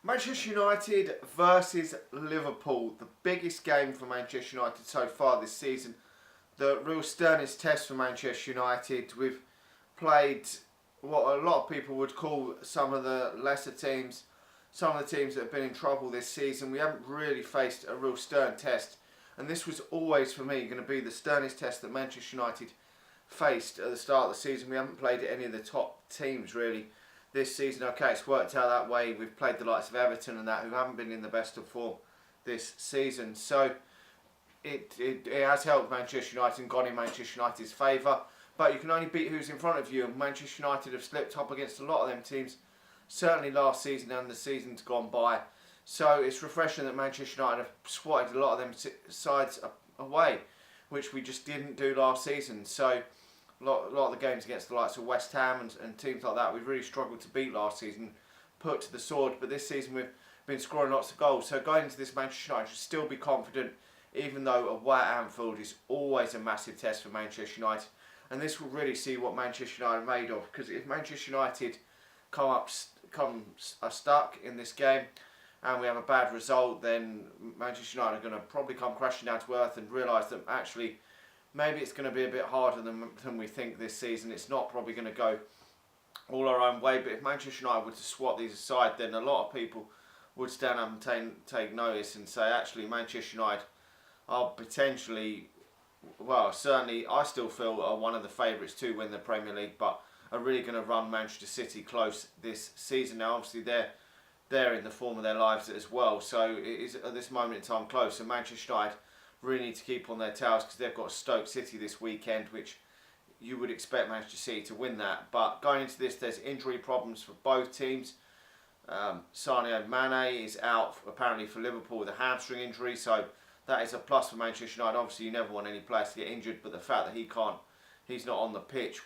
Manchester United versus Liverpool, the biggest game for Manchester United so far this season. The real sternest test for Manchester United. We've played what a lot of people would call some of the lesser teams, some of the teams that have been in trouble this season. We haven't really faced a real stern test, and this was always for me going to be the sternest test that Manchester United faced at the start of the season. We haven't played any of the top teams really this season. Okay, it's worked out that way. We've played the likes of Everton and that, who haven't been in the best of form this season. So it has helped Manchester United and gone in Manchester United's favour. But you can only beat who's in front of you, and Manchester United have slipped up against a lot of them teams, certainly last season and the seasons gone by. So it's refreshing that Manchester United have swatted a lot of them sides away, which we just didn't do last season. So a lot of the games against the likes of West Ham and teams like that, we've really struggled to beat last season, put to the sword. But this season we've been scoring lots of goals. So going into this, Manchester United should still be confident, even though away at Anfield is always a massive test for Manchester United. And this will really see what Manchester United are made of. Because if Manchester United are stuck in this game and we have a bad result, then Manchester United are going to probably come crashing down to earth and realise that actually maybe it's going to be a bit harder than we think this season. It's not probably going to go all our own way. But if Manchester United were to swat these aside, then a lot of people would stand up and take notice and say, actually, Manchester United are potentially, well, certainly I still feel are one of the favourites to win the Premier League, but are really going to run Manchester City close this season. Now, obviously, they're in the form of their lives as well, so it is at this moment in time close. So Manchester United really need to keep on their toes because they've got Stoke City this weekend, which you would expect Manchester City to win that. But going into this, there's injury problems for both teams. Sadio Mane is out apparently for Liverpool with a hamstring injury, so that is a plus for Manchester United. Obviously, you never want any players to get injured, but the fact that he's not on the pitch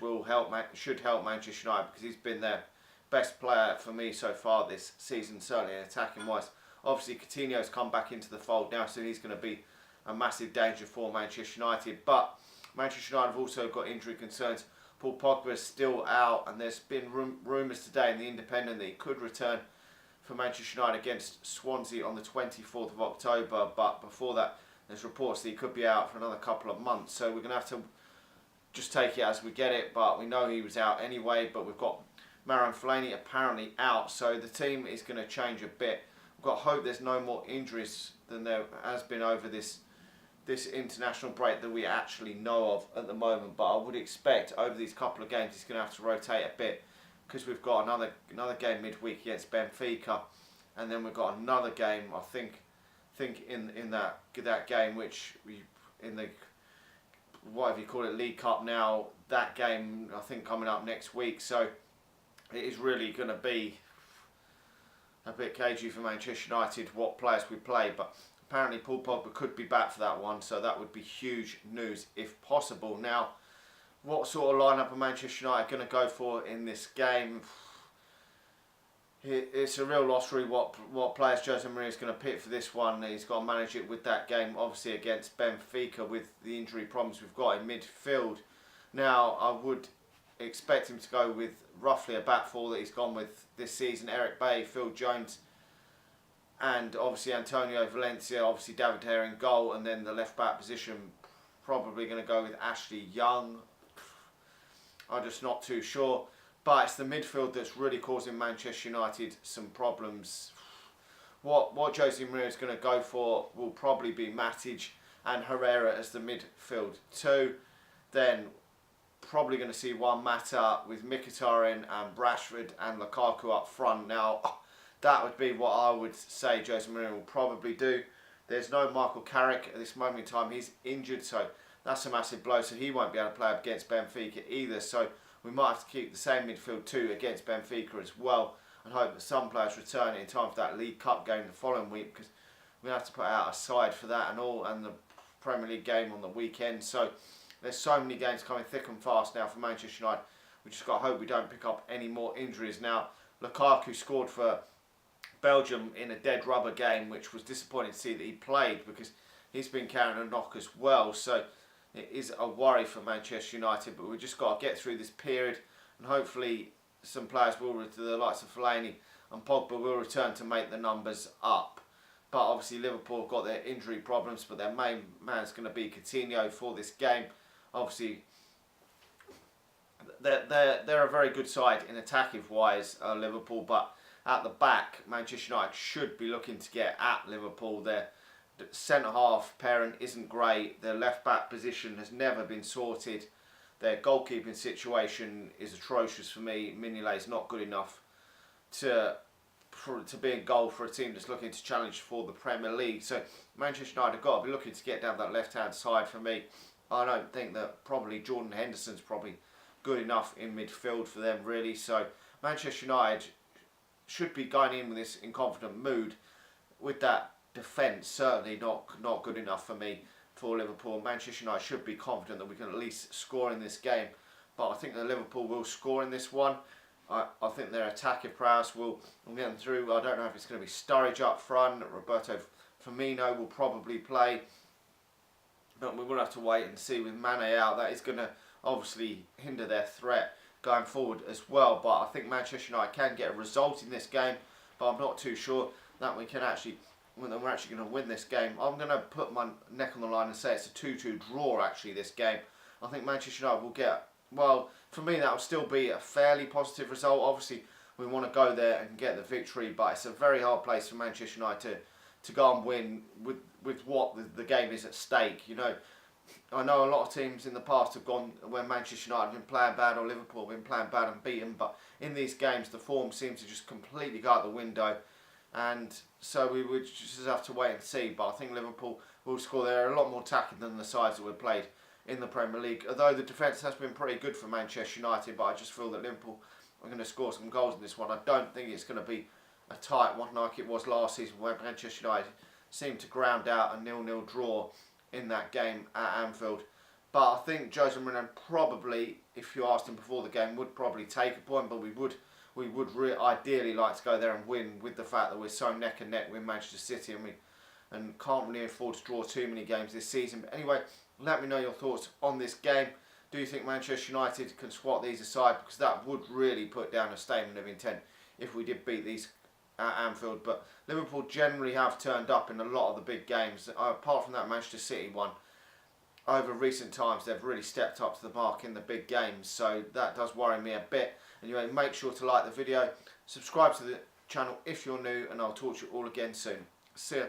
should help Manchester United, because he's been their best player for me so far this season, certainly attacking wise. Obviously, Coutinho's come back into the fold now, so he's going to be a massive danger for Manchester United. But Manchester United have also got injury concerns. Paul Pogba is still out, and there's been rumours today in the Independent that he could return for Manchester United against Swansea on the 24th of October. But before that, there's reports that he could be out for another couple of months. So we're going to have to just take it as we get it. But we know he was out anyway. But we've got Marouane Fellaini apparently out, so the team is going to change a bit. We've got to hope there's no more injuries than there has been over this international break that we actually know of at the moment. But I would expect over these couple of games he's going to have to rotate a bit, because we've got another game midweek against Benfica, and then we've got another game I think in that game, which in the whatever you call it, League Cup now, that game I think coming up next week. So it is really going to be a bit cagey for Manchester United what players we play. But apparently Paul Pogba could be back for that one, so that would be huge news if possible. Now, what sort of lineup are Manchester United going to go for in this game? It's a real lottery what players Jose Mourinho is going to pick for this one. He's got to manage it with that game, obviously, against Benfica with the injury problems we've got in midfield. Now, I would expect him to go with roughly a back four that he's gone with this season. Eric Bailly, Phil Jones, and obviously Antonio Valencia, obviously David Hare in goal, and then the left back position probably going to go with Ashley Young. I'm just not too sure. But it's the midfield that's really causing Manchester United some problems. What Jose Mourinho is going to go for will probably be Matic and Herrera as the midfield two. Then probably going to see Juan Mata with Mkhitaryan and Rashford and Lukaku up front. Now, that would be what I would say Jose Mourinho will probably do. There's no Michael Carrick at this moment in time. He's injured, so that's a massive blow. So he won't be able to play against Benfica either. So we might have to keep the same midfield two against Benfica as well, and hope that some players return in time for that League Cup game the following week, because we have to put out a side for that and the Premier League game on the weekend. So there's so many games coming thick and fast now for Manchester United. We just got to hope we don't pick up any more injuries. Now, Lukaku scored for Belgium in a dead rubber game, which was disappointing to see that he played, because he's been carrying a knock as well. So it is a worry for Manchester United, but we've just got to get through this period, and hopefully some players will return, the likes of Fellaini. and Pogba will return to make the numbers up. But obviously Liverpool have got their injury problems, but their main man's going to be Coutinho for this game. Obviously, they're a very good side in attacking wise, Liverpool, but at the back, Manchester United should be looking to get at Liverpool. Their centre half pairing isn't great. Their left back position has never been sorted. Their goalkeeping situation is atrocious for me. Mignolet is not good enough to be a goal for a team that's looking to challenge for the Premier League. So Manchester United have got to be looking to get down that left-hand side for me. I don't think that probably Jordan Henderson's probably good enough in midfield for them really. So Manchester United should be going in with this in confident mood. With that defence certainly not good enough for me for Liverpool. Manchester United should be confident that we can at least score in this game. But I think that Liverpool will score in this one. I think their attacking prowess will get them through. I don't know if it's going to be Sturridge up front. Roberto Firmino will probably play. But we will have to wait and see with Mane out. That is going to obviously hinder their threat going forward as well. But I think Manchester United can get a result in this game. But I'm not too sure that we can actually, we're actually going to win this game. I'm going to put my neck on the line and say it's a 2-2 draw actually this game. I think Manchester United will get, well, for me that will still be a fairly positive result. Obviously we want to go there and get the victory, but it's a very hard place for Manchester United to go and win with what the game is at stake. You know, I know a lot of teams in the past have gone when Manchester United have been playing bad or Liverpool have been playing bad and beaten, but in these games the form seems to just completely go out the window, and so we would just have to wait and see. But I think Liverpool will score. They're a lot more attacking than the sides that we've played in the Premier League, although the defence has been pretty good for Manchester United, but I just feel that Liverpool are going to score some goals in this one. I don't think it's going to be a tight one like it was last season where Manchester United seemed to ground out a 0-0 draw in that game at Anfield. But I think Jose Mourinho probably, if you asked him before the game, would probably take a point, but we would ideally like to go there and win, with the fact that we're so neck and neck with Manchester City and can't really afford to draw too many games this season. But anyway, let me know your thoughts on this game. Do you think Manchester United can squat these aside? Because that would really put down a statement of intent if we did beat these at Anfield. But Liverpool generally have turned up in a lot of the big games. Apart from that Manchester City one, over recent times they've really stepped up to the mark in the big games. So that does worry me a bit. Anyway, make sure to like the video, subscribe to the channel if you're new, and I'll talk to you all again soon. See ya.